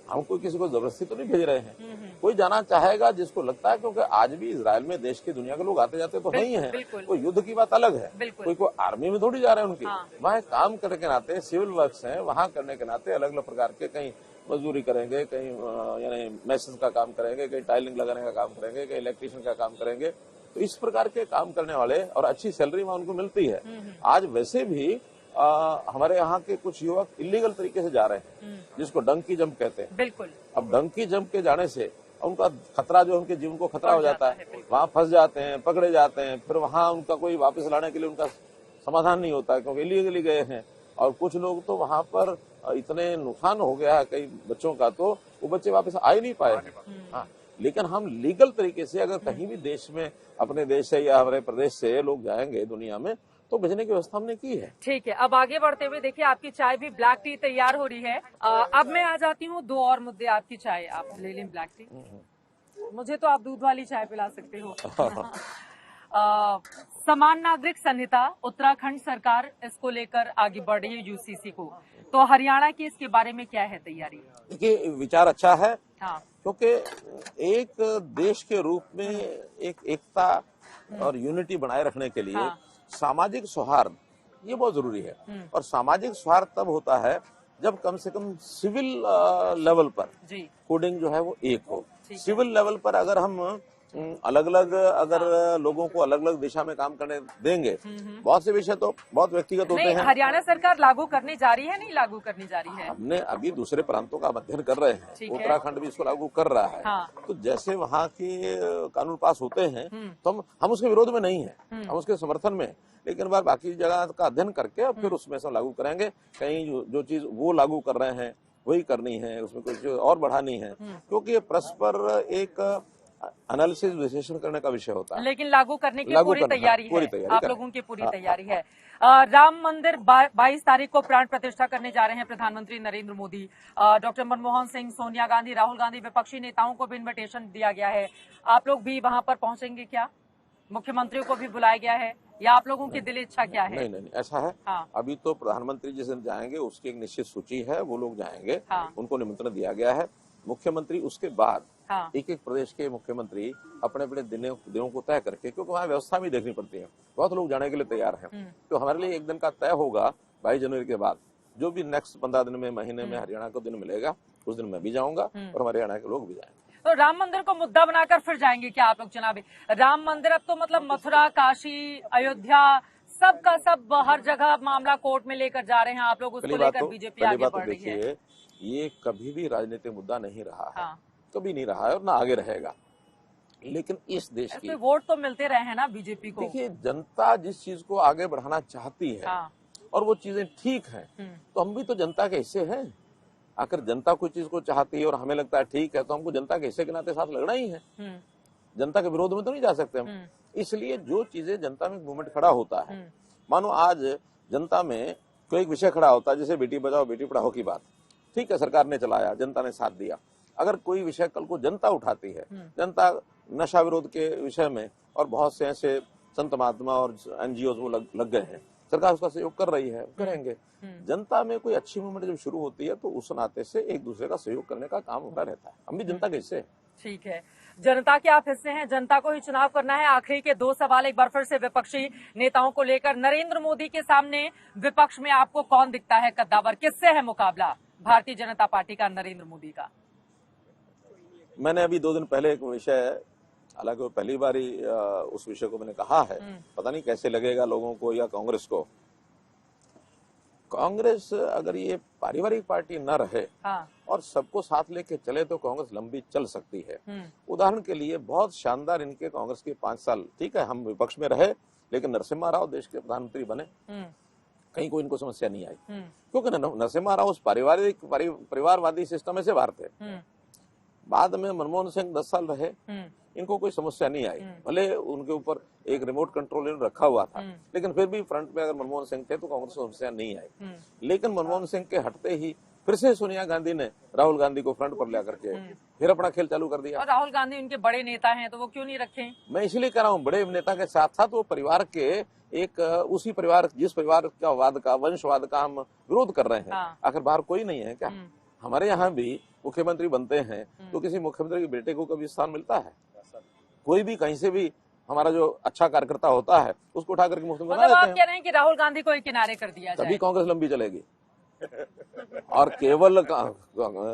हम कोई किसी को जबरदस्ती तो नहीं भेज रहे हैं, कोई जाना चाहेगा जिसको लगता है, क्योंकि आज भी इजराइल में देश की दुनिया के लोग आते जाते तो नहीं है। कोई युद्ध की बात अलग है, कोई आर्मी में थोड़ी जा रहे हैं उनकी, वहाँ काम करने के नाते सिविल वर्क्स हैं, वहाँ करने के नाते अलग अलग प्रकार के, कहीं मजदूरी करेंगे, कहीं यानी मैसेज का काम करेंगे, कहीं टाइलिंग लगाने का काम करेंगे, कहीं इलेक्ट्रिशियन का काम करेंगे। तो इस प्रकार के काम करने वाले और अच्छी सैलरी वहाँ उनको मिलती है। आज वैसे भी हमारे यहाँ के कुछ युवक इलीगल तरीके से जा रहे हैं, जिसको डंकी जंप कहते हैं। बिल्कुल। अब डंकी जंप के जाने से उनका खतरा, जो उनके जीवन को खतरा हो जाता है, वहाँ फंस जाते हैं, पकड़े जाते हैं, फिर वहाँ उनका कोई वापस लाने के लिए उनका समाधान नहीं होता है, क्योंकि इलीगली गए हैं। और कुछ लोग तो वहाँ पर इतने नुकसान हो गया है कई बच्चों का, तो वो बच्चे वापस आ ही नहीं पाए। हाँ, लेकिन हम लीगल तरीके से अगर कहीं भी देश में, अपने देश से या हमारे प्रदेश से लोग जाएंगे दुनिया में, तो भेजने की व्यवस्था हमने की है। ठीक है, अब आगे बढ़ते हुए देखिए, आपकी चाय भी ब्लैक टी तैयार हो रही है। अब मैं आ जाती हूँ 2 और मुद्दे। आपकी चाय आप ले लें ब्लैक टी, मुझे तो आप दूध वाली चाय पिला सकते हो। समान नागरिक संहिता, उत्तराखंड सरकार इसको लेकर आगे बढ़ रही है यूसीसी को, तो हरियाणा की इसके बारे में क्या है तैयारी? देखिए, विचार अच्छा है। हाँ। क्योंकि एक देश के रूप में एक एकता और यूनिटी बनाए रखने के लिए सामाजिक सौहार्द ये बहुत जरूरी है। और सामाजिक सौहार्द तब होता है जब कम से कम सिविल लेवल पर कोडिंग जो है वो एक हो। सिविल लेवल पर अगर हम अलग अलग लोगों को अलग अलग दिशा में काम करने देंगे, बहुत से विषय तो बहुत व्यक्तिगत होते हैं। हरियाणा सरकार लागू करने जा रही है, नहीं लागू करने जा रही है? हमने अभी दूसरे प्रांतों का अध्ययन कर रहे हैं, उत्तराखंड भी इसको लागू कर रहा है। हाँ। तो जैसे वहाँ के कानून पास होते हैं तो हम उसके विरोध में नहीं है, हम उसके समर्थन में, लेकिन बार बाकी जगह का अध्ययन करके अब फिर उसमें से लागू करेंगे। कहीं जो चीज वो लागू कर रहे हैं वही करनी है, उसमें कुछ और बढ़ानी है, क्योंकि ये परस्पर एक एनालिसिस विश्लेषण करने का विषय होता है। लेकिन लागू करने की पूरी तैयारी है, आप लोगों की पूरी तैयारी है। राम मंदिर 22 तारीख को प्राण प्रतिष्ठा करने जा रहे हैं प्रधानमंत्री नरेंद्र मोदी। डॉक्टर मनमोहन सिंह, सोनिया गांधी, राहुल गांधी, विपक्षी नेताओं को भी इन्विटेशन दिया गया है। आप लोग भी वहां पर पहुंचेंगे क्या? मुख्यमंत्री को भी बुलाया गया है, या आप लोगों की दिल इच्छा क्या है? नहीं, ऐसा है। हाँ। अभी तो प्रधानमंत्री जिस दिन जाएंगे उसकी एक निश्चित सूची है, वो लोग जाएंगे। हाँ। उनको निमंत्रण दिया गया है। मुख्यमंत्री उसके बाद एक एक प्रदेश के मुख्यमंत्री अपने अपने दिनों को तय करके, क्योंकि वहाँ व्यवस्था भी देखनी पड़ती है, बहुत लोग जाने के लिए तैयार हैं, तो हमारे लिए एक दिन का तय होगा 22 जनवरी के बाद। जो भी नेक्स्ट 15 दिन में, महीने में हरियाणा को दिन मिलेगा, उस दिन मैं भी जाऊंगा और हमारे हरियाणा के लोग भी जाएंगे। तो राम मंदिर को मुद्दा बनाकर फिर जाएंगे क्या आप लोग चुनावी? राम मंदिर अब तो मतलब मथुरा, काशी, अयोध्या, सब का सब हर जगह मामला कोर्ट में लेकर जा रहे हैं आप लोग, उसको लेकर बीजेपी आगे बढ़ रही है। ये कभी भी राजनीतिक मुद्दा नहीं रहा है, कभी नहीं रहा है और ना आगे रहेगा। लेकिन इस देश की ऐसे वोट तो मिलते रहे हैं ना बीजेपी को। देखिए, जनता जिस चीज को आगे बढ़ाना चाहती है हाँ। और वो चीजें ठीक हैं, तो हम भी तो जनता के हिस्से हैं। आखिर जनता कोई चीज को चाहती है और हमें लगता है ठीक है, तो हमको जनता के हिस्से के नाते साथ लगना ही है। जनता के विरोध में तो नहीं जा सकते हम। इसलिए जो चीजें जनता में मूवमेंट खड़ा होता है, मानो आज जनता में कोई एक विषय खड़ा होता है, जैसे बेटी बचाओ बेटी पढ़ाओ की बात, ठीक है, सरकार ने चलाया, जनता ने साथ दिया। अगर कोई विषय कल को जनता उठाती है, जनता नशा विरोध के विषय में, और बहुत से ऐसे संत महात्मा और एनजीओ वो लग गए हैं, सरकार उसका सहयोग कर रही है, करेंगे। जनता में कोई अच्छी मूवमेंट जब शुरू होती है तो उस नाते से एक दूसरे का सहयोग करने का काम होता रहता है। हम भी जनता के हिस्से हैं। ठीक है, जनता के आप हिस्से हैं, जनता को ही चुनाव करना है। आखिरी के 2 सवाल एक बार फिर से विपक्षी नेताओं को लेकर। नरेंद्र मोदी के सामने विपक्ष में आपको कौन दिखता है कद्दावर? किससे है मुकाबला भारतीय जनता पार्टी का, नरेंद्र मोदी का? मैंने अभी 2 दिन पहले एक विषय, हालांकि वो पहली बार ही उस विषय को मैंने कहा है, पता नहीं कैसे लगेगा लोगों को या कांग्रेस को। कांग्रेस अगर ये पारिवारिक पार्टी न रहे और सबको साथ लेके चले तो कांग्रेस लंबी चल सकती है। उदाहरण के लिए बहुत शानदार इनके कांग्रेस के 5 साल, ठीक है, हम विपक्ष में रहे, लेकिन नरसिम्हा राव देश के प्रधानमंत्री बने, कहीं कोई इनको समस्या नहीं आई, क्योंकि नरसिम्हा राव उस परिवारवादी सिस्टम में से बाहर थे। बाद में मनमोहन सिंह 10 साल रहे, इनको कोई समस्या नहीं आई, भले उनके ऊपर एक रिमोट कंट्रोल रखा हुआ था, लेकिन फिर भी फ्रंट पे अगर मनमोहन सिंह थे तो कांग्रेस को समस्या नहीं आई। लेकिन मनमोहन सिंह के हटते ही फिर से सोनिया गांधी ने राहुल गांधी को फ्रंट पर ला करके फिर अपना खेल चालू कर दिया। और राहुल गांधी उनके बड़े नेता हैं, तो वो क्यों नहीं रखे? मैं इसलिए कह रहा हूँ, बड़े नेता के साथ साथ वो परिवार के एक उसी परिवार, जिस परिवार का वाद का, वंशवाद का हम विरोध कर रहे हैं, आखिर बाहर कोई नहीं है क्या? हमारे यहाँ भी मुख्यमंत्री बनते हैं तो किसी मुख्यमंत्री के बेटे को कभी स्थान मिलता है? कोई भी कहीं से भी हमारा जो अच्छा कार्यकर्ता होता है उसको उठा करके मुफ्त में बना देते हैं। आप कह रहे हैं कि राहुल गांधी को एक किनारे कर दिया जाए, तभी कांग्रेस लंबी चलेगी। और केवल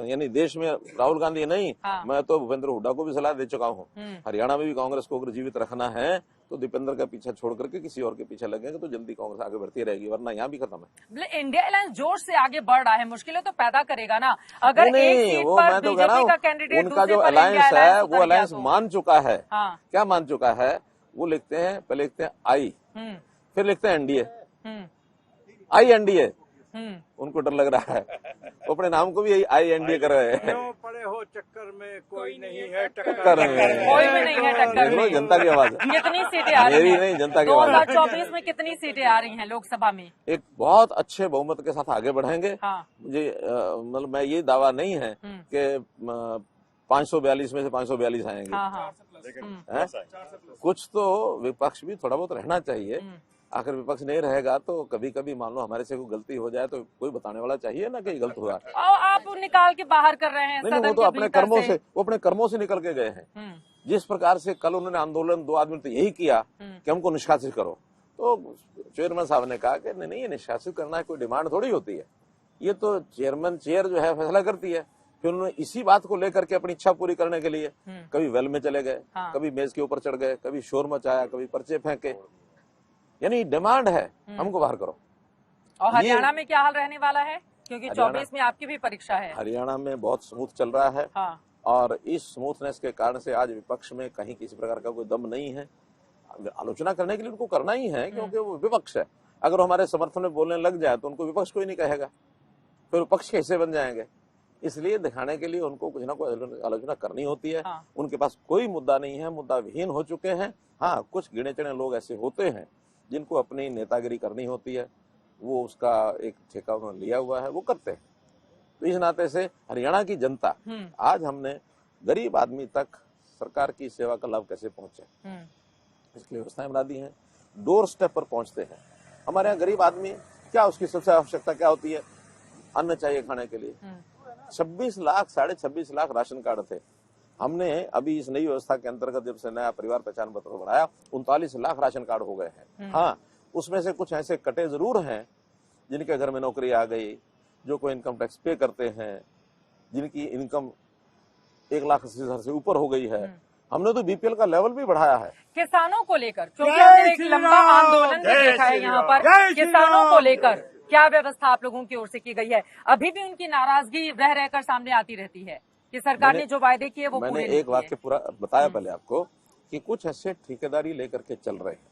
यानी देश में राहुल गांधी नहीं, मैं तो भूपेंद्र हुड्डा को भी सलाह दे चुका हूँ, हरियाणा में भी कांग्रेस को अगर जीवित रखना है तो दीपेंद्र का पीछा छोड़ करके किसी और के पीछे लगेंगे तो जल्दी कांग्रेस आगे बढ़ती रहेगी, वरना यहाँ भी खत्म है। इंडिया अलायंस जोश से आगे बढ़ रहा है, मुश्किलें तो पैदा करेगा ना। अगर नहीं, एक सीट वो पर मैं तो कह रहा बीजेपी का कैंडिडेट, उनका जो अलायंस है वो अलायंस मान चुका है। क्या मान चुका है? वो लिखते हैं, पहले लिखते हैं आई, फिर लिखते हैं एनडीए, आई एनडीए। उनको डर लग रहा है, वो अपने नाम को भी आई एनडीए कर रहे हैं। पड़े हो चक्कर में कोई नहीं है टक्कर में, कोई भी नहीं है टक्कर में। जनता की आवाज है, कितनी सीटें आ रही मेरी हैं? नहीं, जनता की आवाज है। 2024 में कितनी सीटें आ रही हैं लोकसभा में? एक बहुत अच्छे बहुमत के साथ आगे बढ़ेंगे। मुझे मतलब मैं ये दावा नहीं है कि 542 में से 542 आएंगे। कुछ तो विपक्ष भी थोड़ा बहुत रहना चाहिए। आखिर विपक्ष नहीं रहेगा तो कभी कभी मान लो हमारे से कोई गलती हो जाए तो कोई बताने वाला चाहिए ना कि गलत हुआ। आप निकाल के बाहर कर रहे हैं। नहीं, वो तो अपने कर्मों से निकल के गए हैं। जिस प्रकार से कल उन्होंने आंदोलन 2 आदमी तो यही किया कि हमको निष्कासित करो, तो चेयरमैन साहब ने कहा कि नहीं, ये निष्कासित करना है कोई डिमांड थोड़ी होती है, ये तो चेयर जो है फैसला करती है। फिर उन्होंने इसी बात को लेकर के अपनी इच्छा पूरी करने के लिए कभी वेल में चले गए, कभी मेज के ऊपर चढ़ गए, कभी शोर मचाया, कभी पर्चे फेंके। यानी डिमांड है हमको बाहर करो। और हरियाणा में क्या हाल रहने वाला है? क्योंकि 24 में आपकी भी परीक्षा है। हरियाणा में बहुत स्मूथ चल रहा है। और इस स्मूथनेस के कारण से आज विपक्ष में कहीं किसी प्रकार का कोई दम नहीं है। आलोचना करने के लिए उनको करना ही है, क्योंकि वो विपक्ष है। अगर हमारे समर्थन में बोलने लग जाए तो उनको विपक्ष कोई नहीं कहेगा, फिर विपक्ष के हिस्से बन जाएंगे। इसलिए दिखाने के लिए उनको कुछ ना कुछ आलोचना करनी होती है। उनके पास कोई मुद्दा नहीं है, मुद्दा विहीन हो चुके हैं। हाँ, कुछ गिने चुने लोग ऐसे होते हैं जिनको अपनी नेतागिरी करनी होती है, वो उसका एक ठेका उन्होंने लिया हुआ है, वो करते हैं। तो इस नाते से हरियाणा की जनता, आज हमने गरीब आदमी तक सरकार की सेवा का लाभ कैसे पहुंचे, इसकी व्यवस्थाएं बना दी हैं। डोर स्टेप पर पहुंचते हैं। हमारे यहाँ गरीब आदमी क्या, उसकी सबसे आवश्यकता क्या होती है? अन्न चाहिए खाने के लिए। 26 लाख, 26.5 लाख राशन कार्ड थे। हमने अभी इस नई व्यवस्था के अंतर्गत जब से नया परिवार पहचान पत्र बनाया, 39 लाख राशन कार्ड हो गए हैं। हाँ, उसमें से कुछ ऐसे कटे जरूर हैं जिनके घर में नौकरी आ गई, जो कोई इनकम टैक्स पे करते हैं, जिनकी इनकम 1,80,000 से ऊपर हो गई है। हमने तो बीपीएल का लेवल भी बढ़ाया है। किसानों को लेकर, क्योंकि हमने एक लंबा आंदोलन भी देखा है यहाँ पर, किसानों को लेकर क्या व्यवस्था आप लोगों की ओर से की गई है? अभी भी उनकी नाराजगी रह रहकर सामने आती रहती है। कि सरकार ने जो वायदे किए वो मैंने पूरे नहीं एक वाक्य किए। पूरा बताया पहले आपको कि कुछ ऐसे ठेकेदारी लेकर के चल रहे हैं,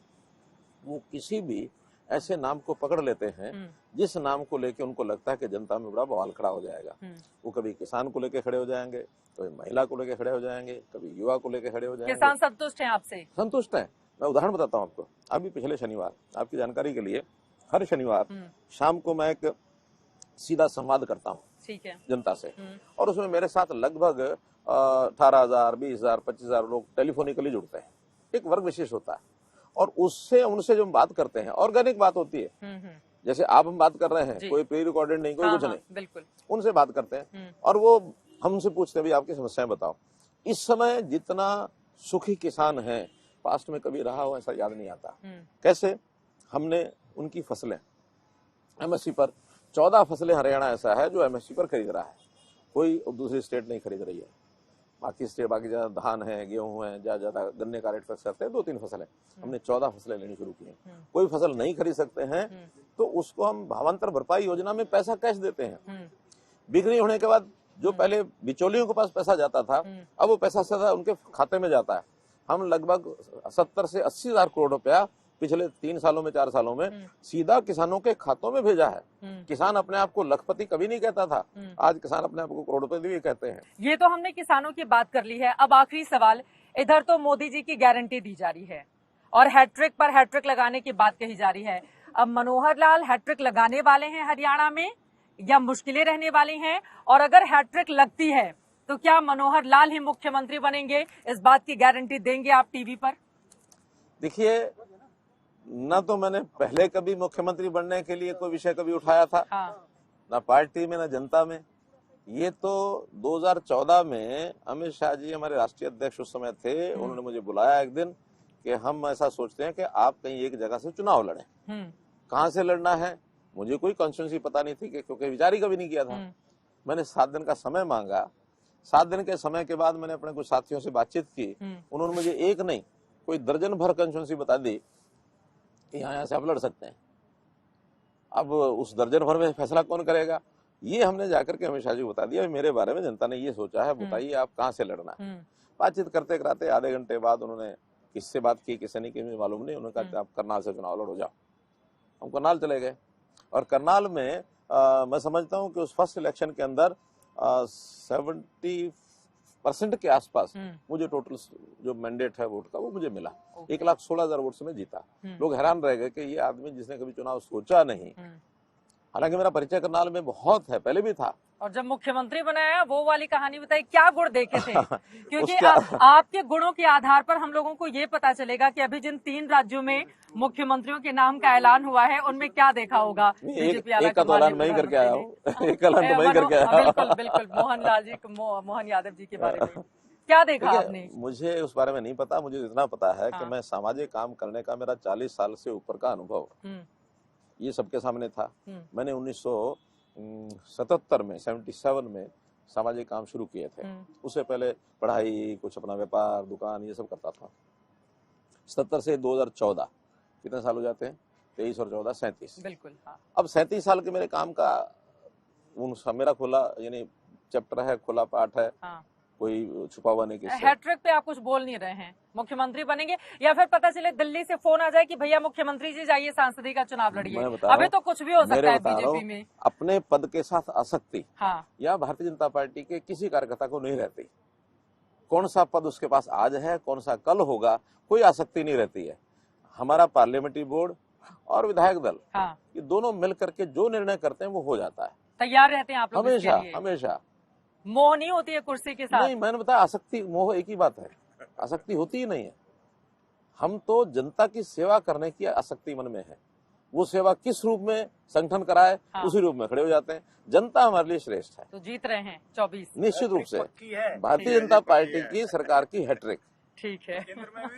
वो किसी भी ऐसे नाम को पकड़ लेते हैं जिस नाम को लेके उनको लगता है कि जनता में बड़ा बवाल खड़ा हो जाएगा। वो कभी किसान को लेके खड़े हो जाएंगे, कभी महिला को लेके खड़े हो जाएंगे, कभी युवा को लेके खड़े हो जाएंगे। किसान संतुष्ट हैं आपसे? संतुष्ट हैं। मैं उदाहरण बताता हूँ आपको। अभी पिछले शनिवार, आपकी जानकारी के लिए, हर शनिवार शाम को मैं एक सीधा संवाद करता हूँ ठीक है। जनता से, और उसमें मेरे साथ लगभग 18,000, 20,000, 25,000 लोग टेलीफोनिकली जुड़ते हैं। एक वर्ग विशेष होता है, और उससे उनसे जो हम बात करते हैं ऑर्गेनिक बात होती है, जैसे आप हम बात कर रहे हैं, कोई प्री रिकॉर्डेड नहीं, कोई कुछ नहीं, बिल्कुल उनसे बात करते हैं और वो हमसे पूछते हैं भाई आपकी समस्याएं बताओ। इस समय जितना सुखी किसान है पास्ट में कभी रहा हो ऐसा याद नहीं आता। कैसे? हमने उनकी फसलें एमएसपी पर 14 फसलें हरियाणा ऐसा है जो एमएसपी पर खरीद रहा है, कोई दूसरी स्टेट नहीं खरीद रही है। बाकी स्टेट, बाकी ज्यादा धान है, गेहूं है, ज्यादा गन्ने का रेट फिक्स करते हैं, 2-3 फसलें। हमने 14 फसलें लेनी शुरू की हैं। कोई फसल नहीं खरीद सकते हैं तो उसको हम भावांतर भरपाई योजना में पैसा कैश देते हैं। बिक्री होने के बाद जो पहले बिचौलियों के पास पैसा जाता था, अब वो पैसा सीधा उनके खाते में जाता है। हम लगभग 70 से 80 हजार करोड़ रुपया पिछले 3 सालों में, 4 सालों में सीधा किसानों के खातों में भेजा है। किसान अपने आप को लखपति कभी नहीं कहता था, आज किसान अपने आप को करोड़पति भी कहते हैं। ये तो हमने किसानों की बात कर ली है। अब आखिरी सवाल, इधर तो मोदी जी की गारंटी दी जा रही है और हैट्रिक पर हैट्रिक लगाने की बात कही जा रही है। अब मनोहर लाल हैट्रिक लगाने वाले हैं हरियाणा में या मुश्किलें रहने वाली हैं? और अगर हैट्रिक लगती है तो क्या मनोहर लाल ही मुख्यमंत्री बनेंगे? इस बात की गारंटी देंगे आप टीवी पर? देखिए, न तो मैंने पहले कभी मुख्यमंत्री बनने के लिए कोई विषय कभी उठाया था, ना पार्टी में, ना जनता में। ये तो 2014 में अमित शाह जी हमारे राष्ट्रीय अध्यक्ष उस समय थे, उन्होंने मुझे बुलाया एक दिन कि हम ऐसा सोचते हैं कि आप कहीं एक जगह से चुनाव लड़ें। कहाँ से लड़ना है मुझे कोई कॉन्स्टिट्यूंसी पता नहीं थी, क्योंकि विचार ही कभी नहीं किया था। मैंने 7 दिन का समय मांगा। 7 दिन के समय के बाद मैंने अपने कुछ साथियों से बातचीत की, उन्होंने मुझे एक नहीं कोई दर्जन भर कॉन्स्टिट्यूंसी बता दी कि यहाँ से आप लड़ सकते हैं। अब उस दर्जन भर में फैसला कौन करेगा, ये हमने जाकर के अमित शाह जी को बता दिया। मेरे बारे में जनता ने ये सोचा है, बताइए आप कहाँ से लड़ना है। बातचीत करते कराते आधे घंटे बाद उन्होंने किससे बात की, किससे नहीं की मुझे मालूम नहीं, उन्होंने कहा आप करनाल से चुनाव लड़ो, जाओ। हम करनाल चले गए और करनाल में मैं समझता हूँ कि उस फर्स्ट इलेक्शन के अंदर 70% के आसपास मुझे टोटल जो मैंडेट है वोट का वो मुझे मिला। 1,16,000 वोट से मैं जीता। लोग हैरान रह गए कि ये आदमी जिसने कभी चुनाव सोचा नहीं, हालांकि मेरा परिचय करनाल में बहुत है, पहले भी था। और जब मुख्यमंत्री बनाया वो वाली कहानी बताइए, क्या गुण देखे थे? क्योंकि आपके गुणों के आधार पर हम लोगों को ये पता चलेगा कि अभी जिन 3 राज्यों में मुख्यमंत्रियों के नाम का ऐलान हुआ है उनमें क्या देखा होगा। एक का तो ऐलान मैं ही करके आया हूँ, एक का ऐलान तो मैं ही करके आया हूँ। बिल्कुल बिल्कुल, मोहन यादव जी के बारे में क्या देखा आपने? मुझे उस बारे में नहीं पता, मुझे इतना पता है कि मैं सामाजिक काम करने का मेरा 40 साल से ऊपर का अनुभव ये सबके सामने था। मैंने 1977 में 77 में सामाजिक काम शुरू किए थे। उससे पहले पढ़ाई, कुछ अपना व्यापार, दुकान, ये सब करता था। 77 से 2014 कितने साल हो जाते हैं? 23 और 14 37। बिल्कुल। हाँ। अब 37 साल के मेरे काम का मेरा खुला यानी चैप्टर है, खुला पाठ है। हाँ। कोई छुपा हुआ नहीं। किसी हैट्रिक पे आप कुछ बोल नहीं रहे हैं, मुख्यमंत्री बनेंगे या फिर पता चले दिल्ली से फोन आ जाए कि भैया मुख्यमंत्री जी जाइए सांसदी का चुनाव लड़िए? अभी तो कुछ भी हो सकता है बीजेपी में। अपने पद के साथ आसक्ति हाँ। या भारतीय जनता पार्टी के किसी कार्यकर्ता को नहीं रहती। कौन सा पद उसके पास आज है, कौन सा कल होगा, कोई आसक्ति नहीं रहती है। हमारा पार्लियामेंट्री बोर्ड और विधायक दल, हाँ, ये दोनों मिल करके जो निर्णय करते हैं वो हो जाता है। तैयार रहते हैं आप लोग? हमेशा हमेशा। मोह नहीं होती है कुर्सी के साथ? नहीं, मैंने बताया आसक्ति मोह एक ही बात है, आसक्ति होती ही नहीं है। हम तो जनता की सेवा करने की आसक्ति मन में है। वो सेवा किस रूप में संगठन कराए, हाँ, उसी रूप में खड़े हो जाते हैं। जनता हमारे लिए श्रेष्ठ है। तो जीत रहे हैं 24 निश्चित रूप से। भारतीय जनता पार्टी की सरकार की हैट्रिक। ठीक है,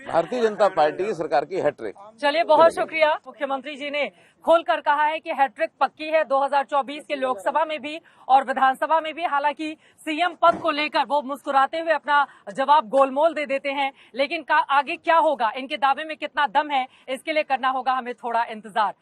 भारतीय जनता पार्टी की सरकार की हैट्रिक। चलिए, बहुत शुक्रिया। मुख्यमंत्री जी ने खोलकर कहा है कि हैट्रिक पक्की है 2024 के लोकसभा में भी और विधानसभा में भी। हालांकि सीएम पद को लेकर वो मुस्कुराते हुए अपना जवाब गोलमोल दे देते हैं, लेकिन आगे क्या होगा, इनके दावे में कितना दम है, इसके लिए करना होगा हमें थोड़ा इंतजार।